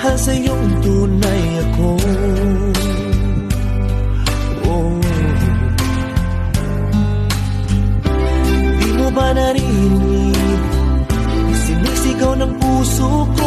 mahal sa'yong tunay ako. Oh. Di mo ba narinig? Sinisigaw ng puso ko.